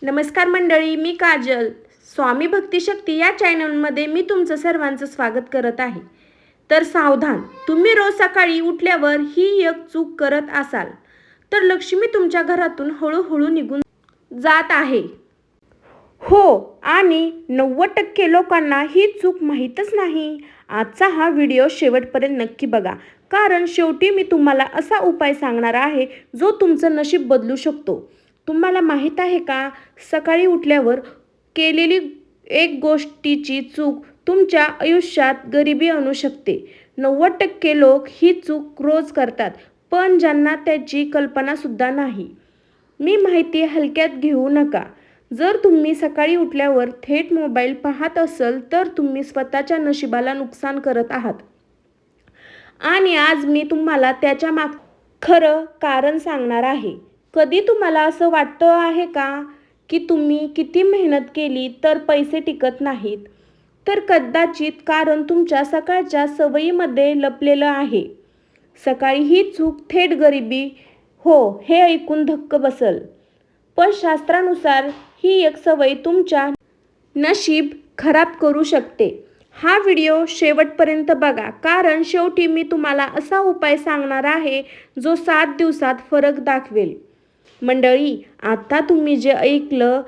नमस्कार मंडळी, मी काजल. स्वामी भक्तिशक्ती या चॅनलमध्ये मी तुमचं सर्वांचं स्वागत करत आहे. तर सावधान, तुम्ही रोज सकाळी उठल्यावर ही एक चूक करत असाल तर लक्ष्मी तुमच्या घरातून हळूहळू निघून जात आहे. हो, आणि 90% लोकांना ही चूक माहीतच नाही. आजचा हा व्हिडिओ शेवटपर्यंत नक्की बघा, कारण शेवटी मी तुम्हाला असा उपाय सांगणार आहे जो तुमचं नशीब बदलू शकतो. तुम्हाला माहीत आहे का, सकाळी उठल्यावर केलेली एक गोष्टीची चूक तुमच्या आयुष्यात गरिबी आणू शकते. 90% लोक ही चूक रोज करतात, पण ज्यांना त्याची कल्पनासुद्धा नाही. मी माहिती हलक्यात घेऊ नका. जर तुम्ही सकाळी उठल्यावर थेट मोबाईल पाहत असाल तर तुम्ही स्वतःच्या नशिबाला नुकसान करत आहात. आणि आज मी तुम्हाला त्याच्या खरं कारण सांगणार आहे. कधी तुम्हाला असं वाटतं आहे का की तुम्ही किती मेहनत केली तर पैसे टिकत नाहीत? तर कदाचित कारण तुमच्या सकाळच्या सवयीमध्ये लपलेलं आहे. सकाळी ही चूक थेट गरिबी, हो, हे ऐकून धक्क बसल, पण शास्त्रानुसार ही एक सवय तुमच्या नशीब खराब करू शकते. हा व्हिडिओ शेवटपर्यंत बघा, कारण शेवटी मी तुम्हाला असा उपाय सांगणार आहे जो 7 दिवसात फरक दाखवेल. मंडळी, आता तुम्ही जे ऐकलं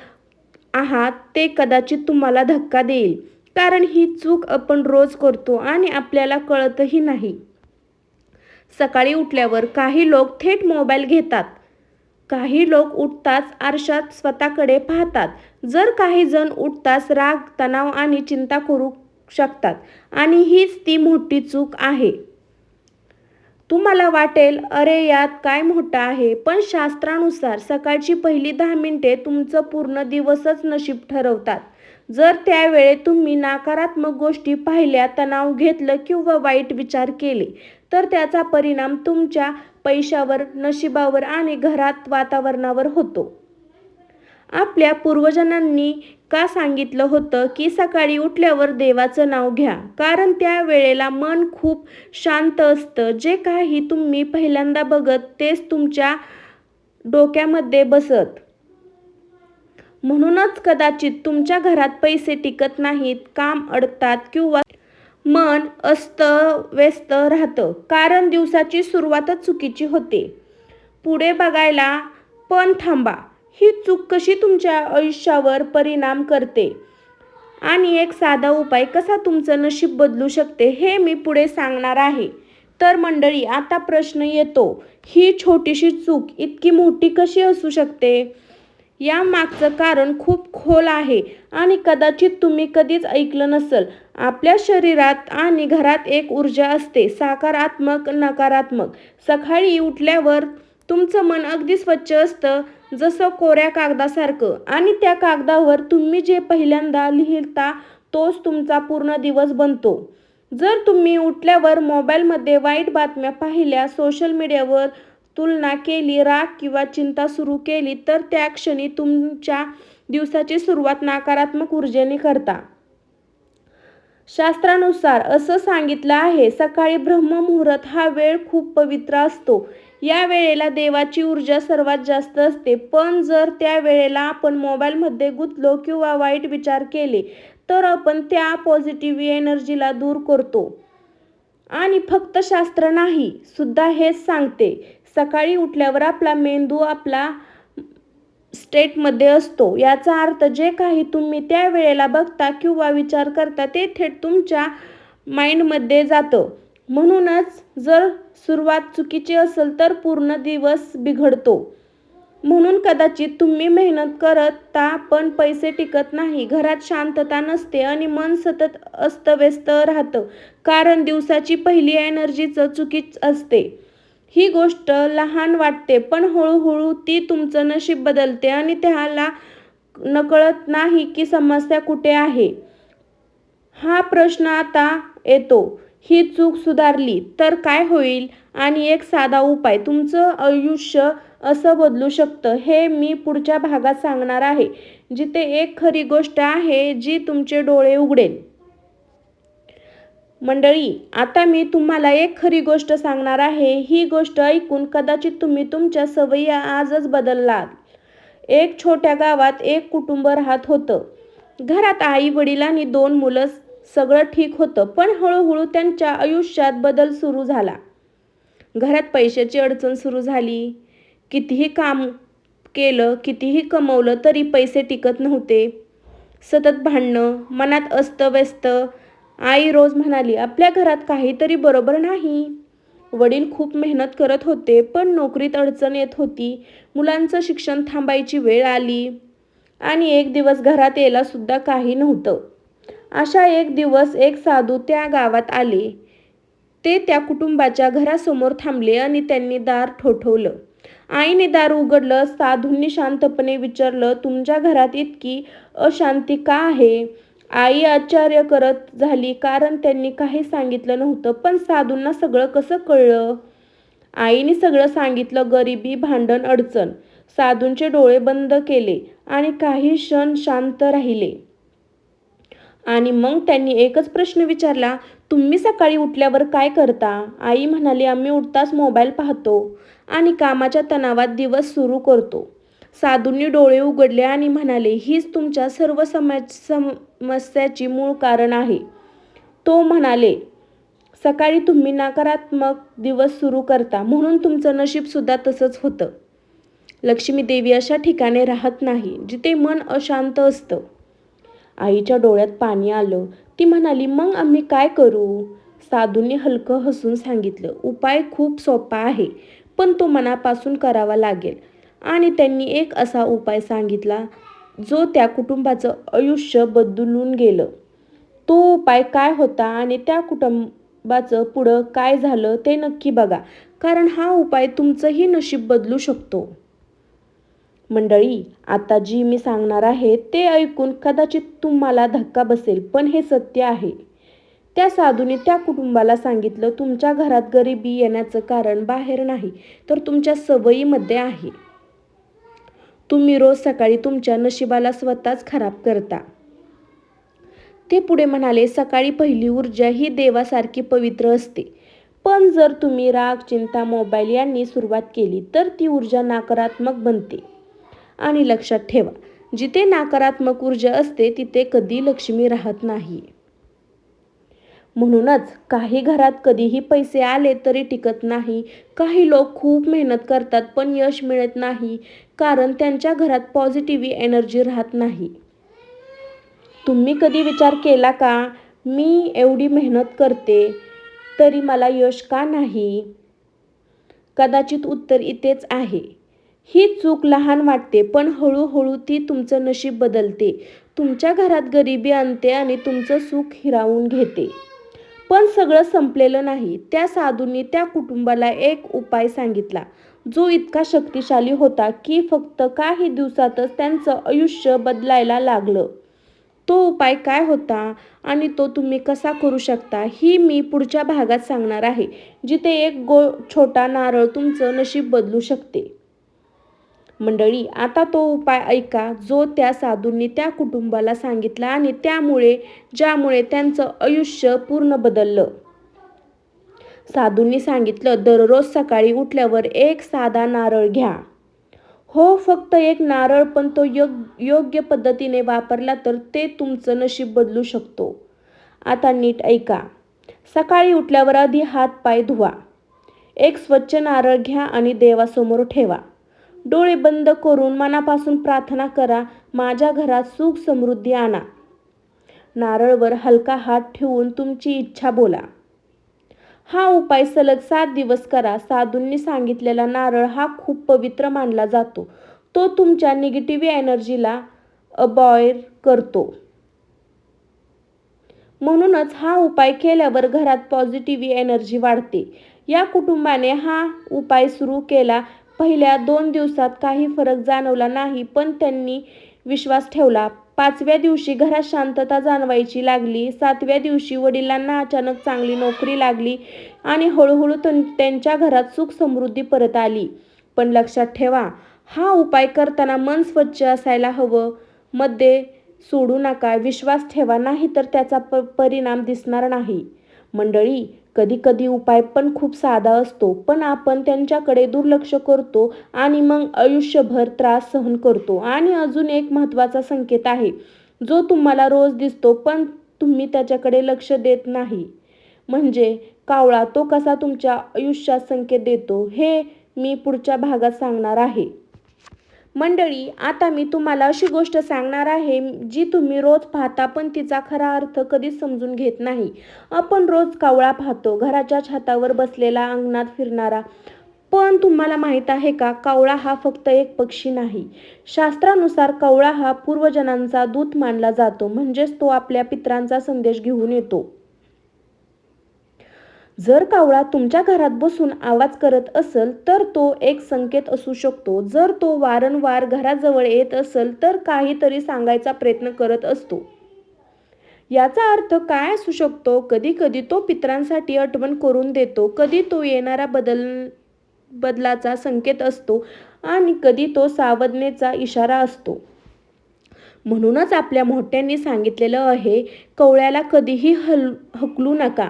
आहात ते कदाचित तुम्हाला धक्का देईल, कारण ही चूक आपण रोज करतो आणि आपल्याला कळतही नाही. सकाळी उठल्यावर काही लोक थेट मोबाईल घेतात. काही लोक उठताच आरशात स्वतःकडे पाहतात. जर काही जण उठताच राग, तणाव आणि चिंता करू शकतात, आणि हीच ती मोठी चूक आहे. तुम्हाला वाटेल, अरे यात काय मोठं आहे, पण शास्त्रानुसार सकाळची पहिली 10 मिनिटे तुमचं पूर्ण दिवसच नशीब ठरवतात. जर त्यावेळेत तुम्ही नकारात्मक गोष्टी पाहिल्या, तणाव घेतलं किंवा वाईट विचार केले तर त्याचा परिणाम तुमच्या पैशावर, नशिबावर आणि घरात वातावरणावर होतो. आपल्या पूर्वजांनी का सांगितलं होतं की सकाळी उठल्यावर देवाचं नाव घ्या? कारण त्या वेळेला मन खूप शांत असतं. जे काही तुम्ही पहिल्यांदा बघत तेच तुमच्या डोक्यामध्ये बसत. म्हणूनच कदाचित तुमच्या घरात पैसे टिकत नाहीत, काम अडतात किंवा मन अस्तव्यस्त राहतं, कारण दिवसाची सुरुवातच चुकीची होते. पुढे बघायला पण थांबा, ही चूक कशी तुमच्या आयुष्यावर परिणाम करते आणि एक साधा उपाय कसा तुमचं नशीब बदलू शकते हे मी पुढे सांगणार आहे. तर मंडळी, आता प्रश्न येतो, ही छोटीशी चूक इतकी मोठी कशी असू शकते? या मागचं कारण खूप खोल आहे आणि कदाचित तुम्ही कधीच ऐकलं नसेल. आपल्या शरीरात आणि घरात एक ऊर्जा असते, सकारात्मक, नकारात्मक. सकाळी उठल्यावर तुमचं मन अगदी स्वच्छ असतं, जसं कोऱ्या कागदासारखं, आणि त्या कागदावर तुम्ही जे पहिल्यांदा लिहिता तोच तुमचा पूर्ण दिवस बनतो. जर तुम्ही उठल्यावर मोबाईलमध्ये वाईट बातम्या पाहिल्या, सोशल मीडियावर तुलना केली, राग किंवा चिंता सुरू केली तर त्या क्षणी तुमच्या दिवसाची सुरुवात नकारात्मक ऊर्जेने करता. शास्त्रानुसार असं सांगितलं आहे, सकाळी ब्रह्ममुहूर्त हा वेळ खूप पवित्र असतो. या वेळेला देवाची ऊर्जा सर्वात जास्त असते. पण जर त्या वेळेला आपण मोबाईलमध्ये गुंतलो किंवा वाईट विचार केले तर आपण त्या पॉझिटिव्ह एनर्जीला दूर करतो. आणि फक्त शास्त्र नाही, सुद्धा हेच सांगते. सकाळी उठल्यावर आपला मेंदू आपला स्टेटमध्ये असतो. याचा अर्थ जे काही तुम्ही त्या वेळेला बघता किंवा विचार करता ते थेट तुमच्या माइंडमध्ये जातं. म्हणूनच जर सुरुवात चुकीची असेल तर पूर्ण दिवस बिघडतो. म्हणून कदाचित तुम्ही मेहनत करता पण पैसे टिकत नाही, घरात शांतता नसते आणि मन सतत अस्तव्यस्त राहतं, कारण दिवसाची पहिली एनर्जीच चुकीच असते. ही गोष्ट लहान वाटते, पण हळूहळू ती तुमचं नशीब बदलते आणि त्याला नकळत नाही की समस्या कुठे आहे. हा प्रश्न आता येतो, ही चूक सुधारली तर काय होईल? आणि एक साधा उपाय तुमचं आयुष्य असं बदलू शकतं हे मी पुढच्या भागात सांगणार आहे, जिथे एक खरी गोष्ट आहे जी तुमचे डोळे उघडेल. मंडळी, आता मी तुम्हाला एक खरी गोष्ट सांगणार आहे. ही गोष्ट ऐकून कदाचित तुम्ही तुमच्या सवयी आजच बदललात. एक छोट्या गावात एक कुटुंब राहत होतं. घरात आई वडील आणि 2 मुलं. सगळं ठीक होतं, पण हळूहळू त्यांच्या आयुष्यात बदल सुरू झाला. घरात पैशाची अडचण सुरू झाली. कितीही काम केलं, कितीही कमवलं तरी पैसे टिकत नव्हते. सतत भांडणं, मनात अस्तव्यस्त. आई रोज म्हणाली, आपल्या घरात काहीतरी बरोबर नाही. वडील खूप मेहनत करत होते, पण नोकरीत अडचण येत होती. मुलांचं शिक्षण थांबायची वेळ आली आणि एक दिवस घरात यायला सुद्धा काही नव्हतं. अशा एक दिवस एक साधू त्या गावात आले. ते त्या कुटुंबाच्या घरासमोर थांबले आणि त्यांनी दार ठोठावलं. आईने दार उघडलं. साधूंनी शांतपणे विचारलं, तुमच्या घरात इतकी अशांती का आहे? आई आश्चर्य करत झाली, कारण त्यांनी काही सांगितलं नव्हतं. पण साधूंना सगळं कसं कळलं? आईने सगळं सांगितलं, गरिबी, भांडण, अडचण. साधूंचे डोळे बंद केले आणि काही क्षण शांत राहिले. आणि मग त्यांनी एकच प्रश्न विचारला, तुम्ही सकाळी उठल्यावर काय करता? आई म्हणाली, आम्ही उठताच मोबाईल पाहतो आणि कामाच्या तणावात दिवस सुरू करतो. साधूंनी डोळे उघडले आणि म्हणाले, हीच तुमच्या सर्व समस्याची मूळ कारण आहे. तो म्हणाले, सकाळी तुम्ही नकारात्मक दिवस सुरू करता, म्हणून तुमचं नशीब सुद्धा तसंच होतं. लक्ष्मी देवी अशा ठिकाणी राहत नाही जिथे मन अशांत असतं. आईच्या डोळ्यात पाणी आलं. ती म्हणाली, मग आम्ही काय करू? साधूंनी हलकं हसून सांगितलं, उपाय खूप सोपा आहे, पण तो मनापासून करावा लागेल. आणि त्यांनी एक असा उपाय सांगितला जो त्या कुटुंबाचं आयुष्य बदलून गेलं. तो उपाय काय होता आणि त्या कुटुंबाचं पुढं काय झालं ते नक्की बघा, कारण हा उपाय तुमचंही नशीब बदलू शकतो. मंडळी, आता जी मी सांगणार आहे ते ऐकून कदाचित तुम्हाला धक्का बसेल, पण हे सत्य आहे. त्या साधूने त्या कुटुंबाला सांगितलं, तुमच्या घरात गरिबी येण्याचं कारण बाहेर नाही, तर तुमच्या सवयीमध्ये आहे. तुम्ही रोज सकाळी तुमच्या नशिबाला स्वतःच खराब करता. ते पुढे म्हणाले, सकाळी पहिली ऊर्जा ही देवासारखी पवित्र असते. पण जर तुम्ही राग, चिंता, मोबाईल यांनी सुरुवात केली तर ती ऊर्जा नकारात्मक बनते. आणि लक्षात ठेवा, जिथे नकारात्मक ऊर्जा असते तिथे कधी लक्ष्मी राहत नाही. म्हणूनच काही घरात कधीही पैसे आले तरी टिकत नाही. काही लोक खूप मेहनत करतात पण यश मिळत नाही, कारण त्यांच्या घरात पॉझिटिव्ह एनर्जी राहत नाही. तुम्ही कधी विचार केला का, मी एवढी मेहनत करते तरी मला यश का नाही? कदाचित उत्तर इथेच आहे. ही चूक लहान वाटते, पण हळूहळू ती तुमचं नशीब बदलते. तुमच्या घरात गरिबी आणते आणि तुमचं सुख हिरावून घेते. पण सगळं संपलेलं नाही. त्या साधूंनी त्या कुटुंबाला एक उपाय सांगितला, जो इतका शक्तिशाली होता की फक्त काही दिवसातच त्यांचं आयुष्य बदलायला लागलं. तो उपाय काय होता आणि तो तुम्ही कसा करू शकता ही मी पुढच्या भागात सांगणार आहे, जिथे एक छोटा नारळ तुमचं नशीब बदलू शकते. मंडळी, आता तो उपाय ऐका जो त्या साधूंनी त्या कुटुंबाला सांगितला आणि ज्यामुळे त्यांचं आयुष्य पूर्ण बदललं. साधूंनी सांगितलं, दररोज सकाळी उठल्यावर एक साधा नारळ घ्या. हो, फक्त एक नारळ, पण तो योग्य पद्धतीने वापरला तर ते तुमचं नशीब बदलू शकतो. आता नीट ऐका. सकाळी उठल्यावर आधी हात पाय धुवा. एक स्वच्छ नारळ घ्या आणि देवासमोर ठेवा. डोळे बंद करून मनापासून प्रार्थना करा, माझ्या घरात सुख समृद्धी आणा. नारळवर हलका हात ठेवून तुमची इच्छा बोला. हा उपाय सलग 7 दिवस करा. साधूंनी सांगितलेला नारळ हा खूप पवित्र मानला जातो. तो तुमच्या निगेटिव्ह एनर्जीला अबॉर्ब करतो. म्हणूनच हा उपाय केल्यावर घरात पॉझिटिव्ह एनर्जी वाढते. या कुटुंबाने हा उपाय सुरू केला. पहिल्या 2 दिवसात काही फरक जाणवला नाही, पण त्यांनी विश्वास ठेवला. 5व्या दिवशी घरात शांतता जाणवायची लागली. 7व्या दिवशी वडिलांना अचानक चांगली नोकरी लागली आणि हळूहळू त्यांच्या घरात सुख समृद्धी परत आली. पण लक्षात ठेवा, हा उपाय करताना मन स्वच्छ असायला हवं. मध्ये सोडू नका. विश्वास ठेवा, नाही तर त्याचा परिणाम दिसणार नाही. मंडळी, कधी कधी उपाय पण खूप साधा असतो, पण आपण त्यांच्याकडे दुर्लक्ष करतो आणि मग आयुष्यभर त्रास सहन करतो. आणि अजून एक महत्त्वाचा संकेत आहे, जो तुम्हाला रोज दिसतो पण तुम्ही त्याच्याकडे लक्ष देत नाही. म्हणजे कावळा तो कसा तुमच्या आयुष्यात संकेत देतो हे मी पुढच्या भागात सांगणार आहे. मंडळी, आता मी तुम्हाला अशी गोष्ट सांगणार आहे जी तुम्ही रोज पाहता पण तिचा खरा अर्थ कधीच समजून घेत नाही. आपण रोज कावळा पाहतो, घराच्या छतावर बसलेला, अंगणात फिरणारा. पण तुम्हाला माहीत आहे का, कावळा हा फक्त एक पक्षी नाही. शास्त्रानुसार कावळा हा पूर्वजन्मांचा दूत मानला जातो. म्हणजेच तो आपल्या पितरांचा संदेश घेऊन येतो. जर कावळा तुमच्या घरात बसून आवाज करत असेल तर तो एक संकेत असू शकतो. जर तो वारंवार घराजवळ येत असेल तर काहीतरी सांगायचा प्रयत्न करत असतो. याचा अर्थ काय असू शकतो? कधी कधी तो पितरांसाठी आठवण करून देतो, कधी तो येणारा बदलाचा संकेत असतो आणि कधी तो सावधतेचा इशारा असतो. म्हणूनच आपल्या मोठ्यांनी सांगितलेलं आहे, कवळ्याला कधीही हकलू नका,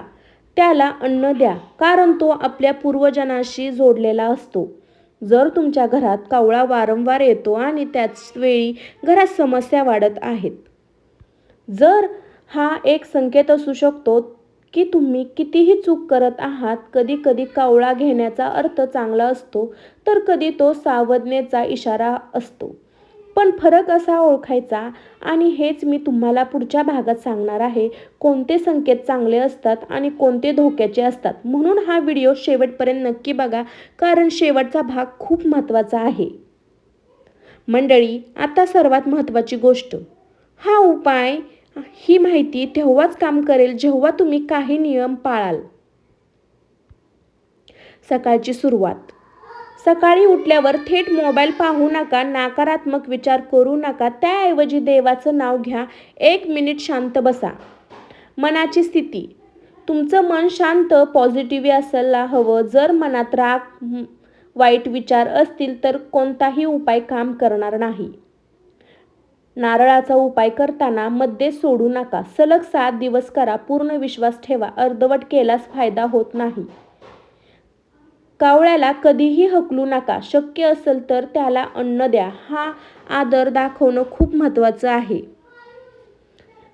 त्याला अन्न द्या, कारण तो आपल्या पूर्वजांशी जोडलेला असतो. जर तुमच्या घरात कावळा वारंवार येतो आणि त्याच वेळी घरात समस्या वाढत आहेत, जर हा एक संकेत असू शकतो की तुम्ही कितीही चूक करत आहात. कधी कधी कावळा घेण्याचा अर्थ चांगला असतो, तर कधी तो सावधतेचा इशारा असतो. पण फरक असा ओळखायचा, आणि हेच मी तुम्हाला पुढच्या भागात सांगणार आहे, कोणते संकेत चांगले असतात आणि कोणते धोक्याचे असतात. म्हणून हा व्हिडिओ शेवटपर्यंत नक्की बघा, कारण शेवटचा भाग खूप महत्त्वाचा आहे. मंडळी, आता सर्वात महत्त्वाची गोष्ट, हा उपाय, ही माहिती तेव्हाच काम करेल जेव्हा तुम्ही काही नियम पाळाल. सकाळची सुरुवात. सकाळी उठल्यावर थेट मोबाईल पाहू नका, नकारात्मक विचार करू नका. त्याऐवजी देवाचं नाव घ्या. 1 मिनिट शांत बसा. मनाची स्थिती. तुमचं मन शांत, पॉझिटिव्ह असायला हवं. जर मनात राग, वाईट विचार असतील तर कोणताही उपाय काम करणार नाही. नारळाचा उपाय करताना मध्ये सोडू नका. सलग 7 दिवस करा. पूर्ण विश्वास ठेवा. अर्धवट केल्यास फायदा होत नाही. कावळ्याला कधीही हकलू नका. शक्य असेल तर त्याला अन्न द्या. हा आदर दाखवणं खूप महत्त्वाचं आहे.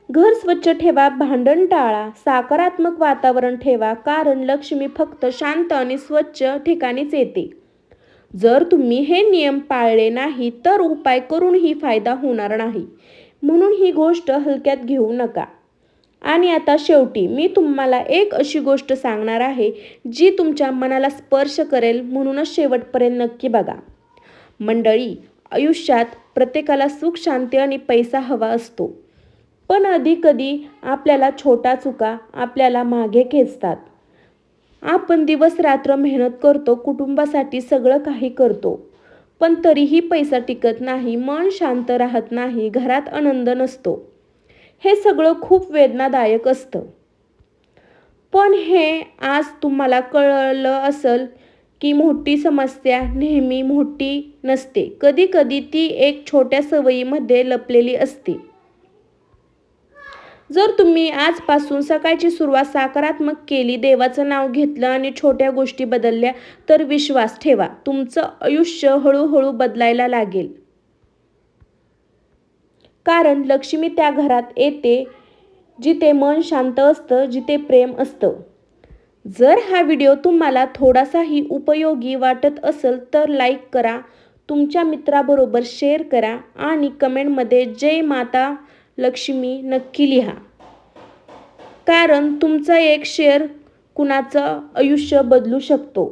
घर स्वच्छ ठेवा. भांडण टाळा. सकारात्मक वातावरण ठेवा, कारण लक्ष्मी फक्त शांत आणि स्वच्छ ठिकाणीच येते. जर तुम्ही हे नियम पाळले नाही तर उपाय करूनही फायदा होणार नाही. म्हणून ही गोष्ट हलक्यात घेऊ नका. आणि आता शेवटी मी तुम्हाला एक अशी गोष्ट सांगणार आहे जी तुमच्या मनाला स्पर्श करेल, म्हणूनच शेवटपर्यंत नक्की बघा. मंडळी, आयुष्यात प्रत्येकाला सुख, शांती आणि पैसा हवा असतो, पण कधी आपल्याला छोट्या चुका आपल्याला मागे खेचतात. आपण दिवस रात्र मेहनत करतो, कुटुंबासाठी सगळं काही करतो, पण तरीही पैसा टिकत नाही, मन शांत राहत नाही, घरात आनंद नसतो. हे सगळं खूप वेदनादायक असतं. पण हे आज तुम्हाला कळलं असेल की मोठी समस्या नेहमी मोठी नसते. कधी कधी ती एक छोट्या सवयीमध्ये लपलेली असते. जर तुम्ही आजपासून सकाळची सुरुवात सकारात्मक केली, देवाचं नाव घेतलं आणि छोट्या गोष्टी बदलल्या, तर विश्वास ठेवा, तुमचं आयुष्य हळूहळू बदलायला लागेल. कारण लक्ष्मी त्या घरात येते जिथे मन शांत असतं, जिथे प्रेम असतं. जर हा व्हिडिओ तुम्हाला थोडासाही उपयोगी वाटत असेल तर लाईक करा, तुमच्या मित्राबरोबर शेअर करा आणि कमेंटमध्ये जय माता लक्ष्मी नक्की लिहा. कारण तुमचा एक शेअर कुणाचं आयुष्य बदलू शकतो.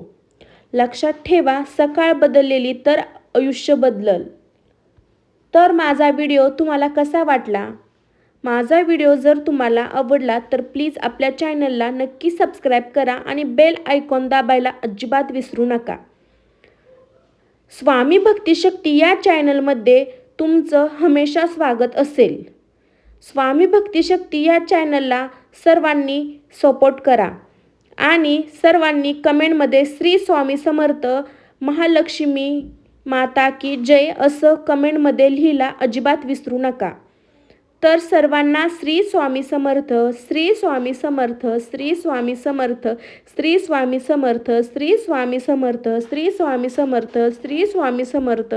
लक्षात ठेवा, सकाळ बदललेली तर आयुष्य बदलल. तर माझा व्हिडिओ तुम्हाला कसा वाटला? माझा व्हिडिओ जर तुम्हाला आवडला तर प्लीज आपल्या चॅनलला नक्की सबस्क्राईब करा आणि बेल आयकॉन दाबायला अजिबात विसरू नका. स्वामी भक्तिशक्ती या चॅनलमध्ये तुमचं हमेशा स्वागत असेल. स्वामी भक्तिशक्ती या चॅनलला सर्वांनी सपोर्ट करा आणि सर्वांनी कमेंटमध्ये श्री स्वामी समर्थ, महालक्ष्मी माता की जय असं कमेंटमध्ये लिहायला अजिबात विसरू नका. तर सर्वांना श्री स्वामी समर्थ, श्री स्वामी समर्थ, श्री स्वामी समर्थ, श्री स्वामी समर्थ, श्री स्वामी समर्थ, श्री स्वामी समर्थ, श्री स्वामी समर्थ,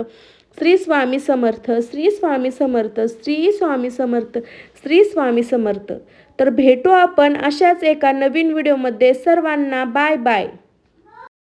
श्री स्वामी समर्थ, श्री स्वामी समर्थ, श्री स्वामी समर्थ, श्री स्वामी समर्थ. तर भेटू आपण अशाच एका नवीन व्हिडिओमध्ये. सर्वांना बाय बाय.